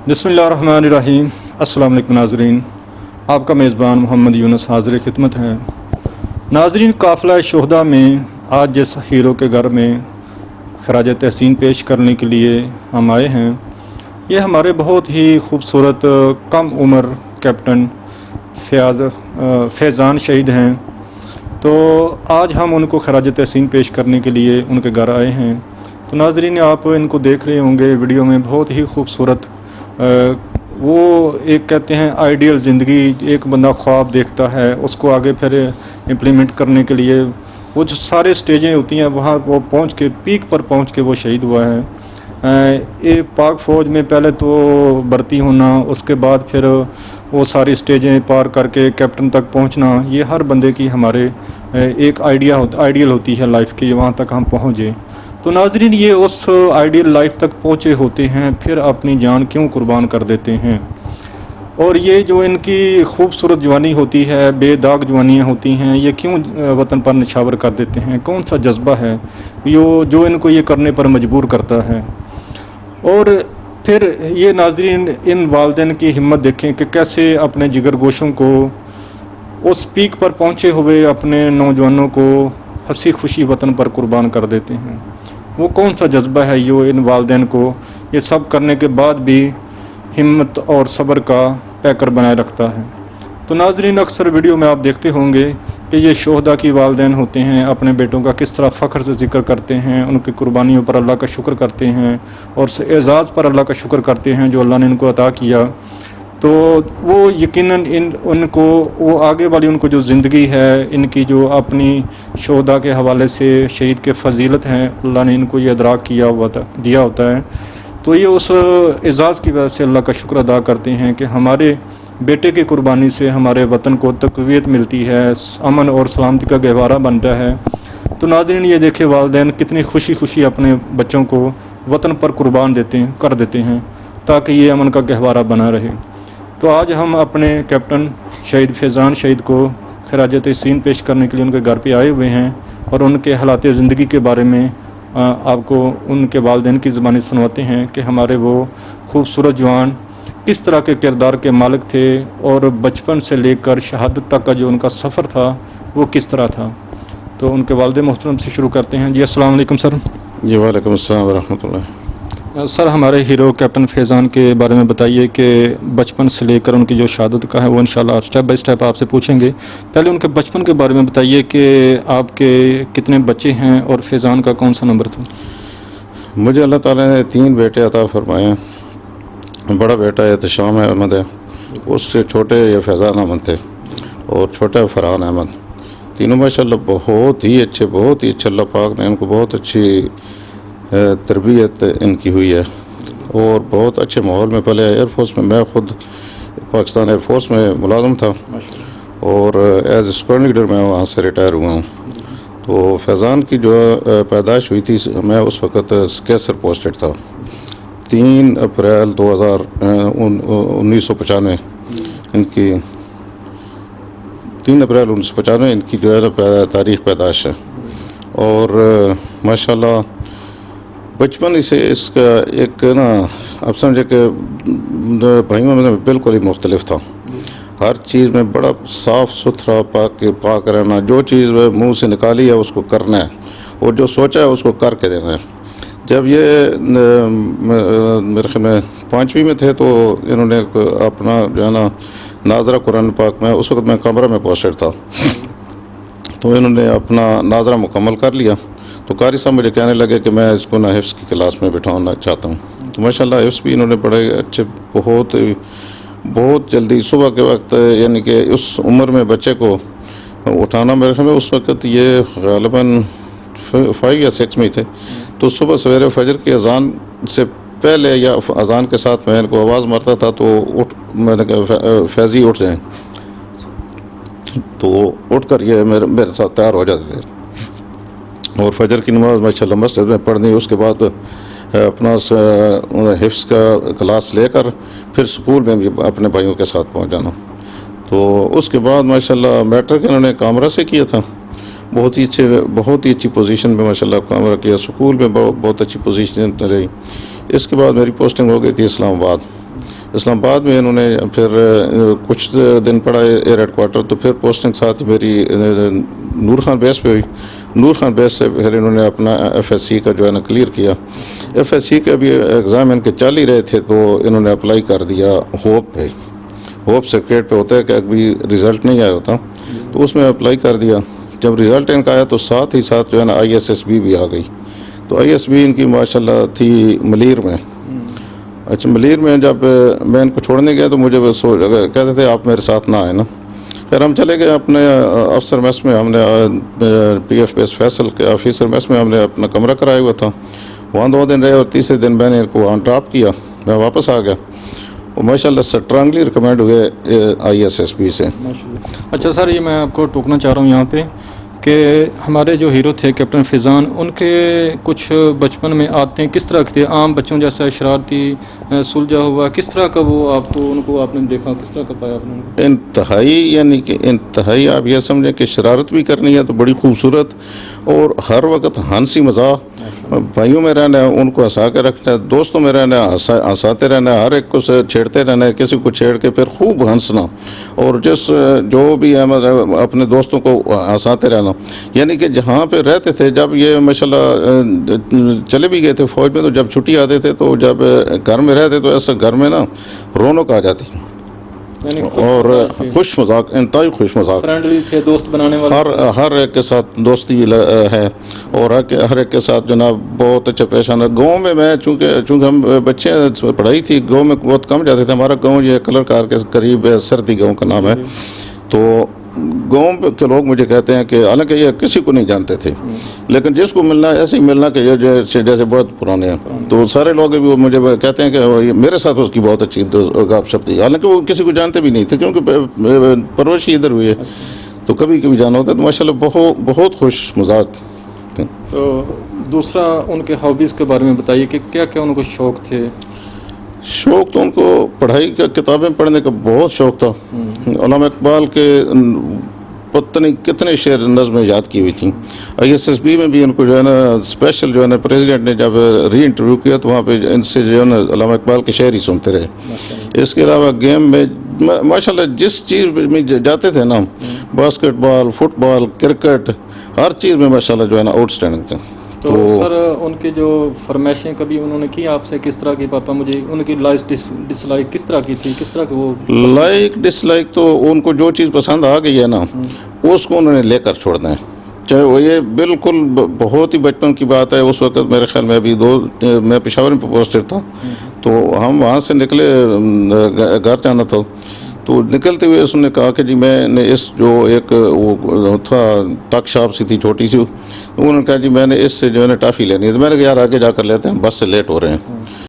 बिस्मिल्लाहिर्रहमानिर्रहीम। अस्सलाम वालेकुम नाज़रीन, आपका मेज़बान मोहम्मद यूनुस हाज़िर खिदमत है। नाज़रीन, काफ़िला शुहदा में आज जिस हीरो के घर में खराज तहसीन पेश करने के लिए हम आए हैं, ये हमारे बहुत ही खूबसूरत कम उम्र कैप्टन फैज़ान शहीद हैं। तो आज हम उनको खराज तहसीन पेश करने के लिए उनके घर आए हैं। तो नाज़रीन, आप इनको देख रहे होंगे वीडियो में, बहुत ही खूबसूरत वो एक कहते हैं आइडियल ज़िंदगी, एक बंदा ख्वाब देखता है, उसको आगे फिर इम्प्लीमेंट करने के लिए वो जो सारे स्टेजें होती हैं वहाँ वो पहुँच के पीक पर पहुँच के वो शहीद हुआ है। ये पाक फ़ौज में पहले तो भर्ती होना, उसके बाद फिर वो सारी स्टेजें पार करके कैप्टन तक पहुँचना, ये हर बंदे की हमारे एक आइडियल होती है लाइफ की, वहाँ तक हम पहुँचे। तो नाज़रीन, ये उस आइडियल लाइफ तक पहुँचे होते हैं, फिर अपनी जान क्यों कुर्बान कर देते हैं। और ये जो इनकी खूबसूरत जवानी होती है, बेदाग जवानियाँ होती हैं, ये क्यों वतन पर निछावर कर देते हैं। कौन सा जज्बा है जो इनको ये करने पर मजबूर करता है। और फिर ये नाज़रीन, इन वालिदैन की हिम्मत देखें कि कैसे अपने जिगर गोशों को उस पीक पर पहुँचे हुए अपने नौजवानों को हंसी खुशी वतन पर कुर्बान कर देते हैं। वो कौन सा जज्बा है जो इन वालिदैन को ये सब करने के बाद भी हिम्मत और सब्र का पैकर बनाए रखता है। तो नाज़रीन, अक्सर वीडियो में आप देखते होंगे कि ये शोहदा की वालिदैन होते हैं, अपने बेटों का किस तरह फ़ख्र से ज़िक्र करते हैं, उनकी कुर्बानियों पर अल्लाह का शुक्र करते हैं और एज़ाज़ पर अल्लाह का शुक्र करते हैं जो अल्लाह ने इनको अता किया। तो वो यकीनन उनको वो आगे वाली उनको जो ज़िंदगी है, इनकी जो अपनी शोहदा के हवाले से शहीद के फ़जीलत हैं, अल्लाह ने इनको ये अदराक दिया होता है। तो ये उस एज़ाज़ की वजह से अल्लाह का शुक्र अदा करते हैं कि हमारे बेटे की कुर्बानी से हमारे वतन को तक़वियत मिलती है, अमन और सलामती का गहवारा बनता है। तो नाज़रीन, ये देखे वालिदैन कितनी खुशी खुशी अपने बच्चों को वतन पर कुर्बान कर देते हैं ताकि ये अमन का गहवारा बना रहे। तो आज हम अपने कैप्टन शहीद फैज़ान शहीद को खराज तहसीन पेश करने के लिए उनके घर पे आए हुए हैं और उनके हालात ज़िंदगी के बारे में आपको उनके वालिदैन की ज़बानी सुनवाते हैं कि हमारे वो खूबसूरत जवान किस तरह के किरदार के मालिक थे और बचपन से लेकर शहादत तक का जो उनका सफ़र था वो किस तरह था। तो उनके वालिद मोहतरम से शुरू करते हैं। जी, अस्सलाम वालेकुम सर। जी, वालेकुम अस्सलाम व रहमतुल्लाह। सर, हमारे हीरो कैप्टन फैज़ान के बारे में बताइए कि बचपन से लेकर उनकी जो शहादत का है वो इंशाल्लाह स्टेप बाय स्टेप आपसे पूछेंगे। पहले उनके बचपन के बारे में बताइए कि आपके कितने बच्चे हैं और फैज़ान का कौन सा नंबर था। मुझे अल्लाह ताला ने 3 बेटे अता फरमाए हैं। बड़ा बेटा एहतशाम अहमद है, उससे छोटे ये फैज़ान अहमद थे और छोटा फरहान अहमद। तीनों माशाल्लाह बहुत ही अच्छे अल्लाह पाक ने इनको बहुत अच्छी तरबियत इनकी हुई है और बहुत अच्छे माहौल में पले। एयरफोर्स में मैं ख़ुद पाकिस्तान एयरफोर्स में मुलाज़म था और एज स्क्वाड लीडर मैं वहाँ से रिटायर हुआ हूँ। तो फैज़ान की जो पैदाइश हुई थी, मैं उस वक़्त कैसर पोस्टेड था। 3 अप्रैल 1995 इनकी 3 अप्रैल 1995 इनकी जो है तारीख़ पैदाइश है। और माशाल्लाह बचपन इसे इसका एक ना अब समझे कि भाइयों में बिल्कुल ही मुख्तलिफ था। हर चीज़ में बड़ा साफ़ सुथरा पाक रहना, जो चीज़ मुंह से निकाली है उसको करना है और जो सोचा है उसको करके देना है। जब ये मेरे ख्याल में 5वीं में थे तो इन्होंने अपना जो है ना नाजरा कुरान पाक में, उस वक्त मैं कमरा में पोस्टेड था, तो इन्होंने अपना नाजरा मुकम्मल कर लिया। तो कारी साहब मुझे कहने लगे कि मैं इसको ना हिफ्ज़ की क्लास में बिठाना चाहता हूँ। तो माशाल्लाह हिफ्ज़ भी इन्होंने बड़े अच्छे बहुत जल्दी सुबह के वक्त, यानी कि उस उम्र में बच्चे को उठाना, मेरे ख्याल में उस वक्त ये ग़ालिबन 5 या 6 में ही थे। तो सुबह सवेरे फजर की अज़ान से पहले या अज़ान के साथ मैं इनको आवाज़ मारता था तो मैंने कहा फैज़ी उठ जाएँ, तो उठ कर ये मेरे साथ तैयार हो जाते थे और फजर की नमाज़ माशाल्लाह मस्जिद में पढ़नी, उसके बाद अपना हिफ्ज़ का क्लास लेकर फिर स्कूल में भी अपने भाइयों के साथ पहुंच जाना। तो उसके बाद माशाल्लाह मैट्रिक इन्होंने कामरा से किया था, बहुत ही अच्छी पोजीशन में माशाल्लाह कामरा किया। स्कूल में बहुत अच्छी पोजीशन रही। इसके बाद मेरी पोस्टिंग हो गई थी इस्लामाबाद। इस्लामाबाद में इन्होंने फिर कुछ दिन पढ़ा एयर हेडक्वार्टर, तो फिर पोस्टिंग साथ ही मेरी नूर खान बेस पे हुई। नूर खान बेस से फिर इन्होंने अपना FSC का जो है ना क्लियर किया। FSC के अभी एग्ज़ाम इनके चल ही रहे थे, तो इन्होंने अप्लाई कर दिया होप पे। होप सेक्रेट पे होता है कि अभी रिज़ल्ट नहीं आया होता, तो उसमें अप्लाई कर दिया। जब रिज़ल्ट इनका आया तो साथ ही साथ जो है ना ISSB भी आ गई। तो ISSB इनकी माशाल्लाह थी मलीर में। अच्छा, मलीर में जब मैं इनको छोड़ने गया तो मुझे बस कहते थे आप मेरे साथ ना आए ना। फिर हम चले गए अपने अफसर मेस में। हमने PF बेस फैसल के ऑफिसर मेस में हमने अपना कमरा कराया हुआ था। वहाँ 2 दिन रहे और तीसरे दिन मैंने इनको वहाँ ड्रॉप किया, मैं वापस आ गया। और माशाल्लाह स्ट्रांगली रिकमेंड हुए ISSB से। माशाल्लाह। अच्छा सर, ये मैं आपको टोकना चाह रहा हूँ यहाँ पे कि हमारे जो हीरो थे कैप्टन फिजान, उनके कुछ बचपन में आते किस तरह के थे? आम बच्चों जैसा शरारती, सुलझा हुआ, किस तरह का वो उनको आपने देखा, किस तरह का पाया आपने? इंतहाई, यानी कि इंतहाई आप ये समझें कि शरारत भी करनी है तो बड़ी खूबसूरत, और हर वक्त हंसी मजाक, भाइयों में रहना है, उनको हंसा के रखना है, दोस्तों में रहना है, हंसाते रहना है, हर एक को से छेड़ते रहना है, किसी को छेड़ के फिर खूब हंसना, और जो भी है मतलब अपने दोस्तों को हंसाते रहना। यानी कि जहाँ पे रहते थे, जब ये माशाल्लाह चले भी गए थे फौज में, तो जब छुट्टी आते थे तो जब घर में रहते तो ऐसा घर में ना रौनक आ जाती, और खुश मजाक, इंतहाई खुश मजाक, फ्रेंडली थे, दोस्त बनाने वाले, हर एक के साथ दोस्ती भी है, और हर एक के साथ जनाब बहुत अच्छा पेश आना। गाँव में मैं चूँकि हम बच्चे पढ़ाई थी, गाँव में बहुत कम जाते थे। हमारा गाँव ये कलर कार के करीब सर्दी गाँव का नाम है। तो गाँव के लोग मुझे कहते हैं कि हालांकि ये किसी को नहीं जानते थे, लेकिन जिसको मिलना ऐसे ही मिलना कि ये जैसे बहुत पुराने हैं, तो सारे लोग भी मुझे कहते हैं कि मेरे साथ उसकी बहुत अच्छी गपशप थी, हालांकि वो किसी को जानते भी नहीं थे क्योंकि परवरिश इधर हुई है। तो कभी कभी जाना होता है, तो माशाल्लाह बहुत खुश मजाक थे। तो दूसरा उनके हॉबीज़ के बारे में बताइए कि क्या क्या उनको शौक़ थे? शौक़ तो उनको पढ़ाई का, किताबें पढ़ने का बहुत शौक़ था। अल्लामा इकबाल के पता नहीं कितने शेर नज़में याद की हुई थी। ISSB में भी उनको जो है ना स्पेशल जो है ना प्रेसिडेंट ने जब री इंटरव्यू किया तो वहाँ पे इनसे जो है ना अल्लामा इकबाल के शेर ही सुनते रहे। इसके अलावा गेम में माशाल्लाह जिस चीज़ में जाते थे ना, बास्केटबॉल, फुटबॉल, क्रिकेट, हर चीज़ में माशाल्लाह जो है ना आउटस्टैंडिंग थे। तो सर उनकी जो फरमाइशें कभी उन्होंने की आपसे, किस तरह की, पापा मुझे उनकी लाइक डिसलाइक किस तरह की थी, किस तरह की वो लाइक डिसलाइक? तो उनको जो चीज़ पसंद आ गई है ना, उसको उन्होंने लेकर छोड़ना है। चाहे वो ये बिल्कुल बहुत ही बचपन की बात है। उस वक्त मेरे ख्याल में अभी मैं पेशावर में पोस्टेड था, तो हम वहाँ से निकले, घर जाना था। तो निकलते हुए उसने कहा कि जी मैंने इस जो एक वो था टक शॉप सी थी छोटी सी, उन्होंने कहा जी मैंने इससे जो है ना टॉफ़ी लेनी है। तो मैंने कहा यार आगे जाकर लेते हैं, बस से लेट हो रहे हैं।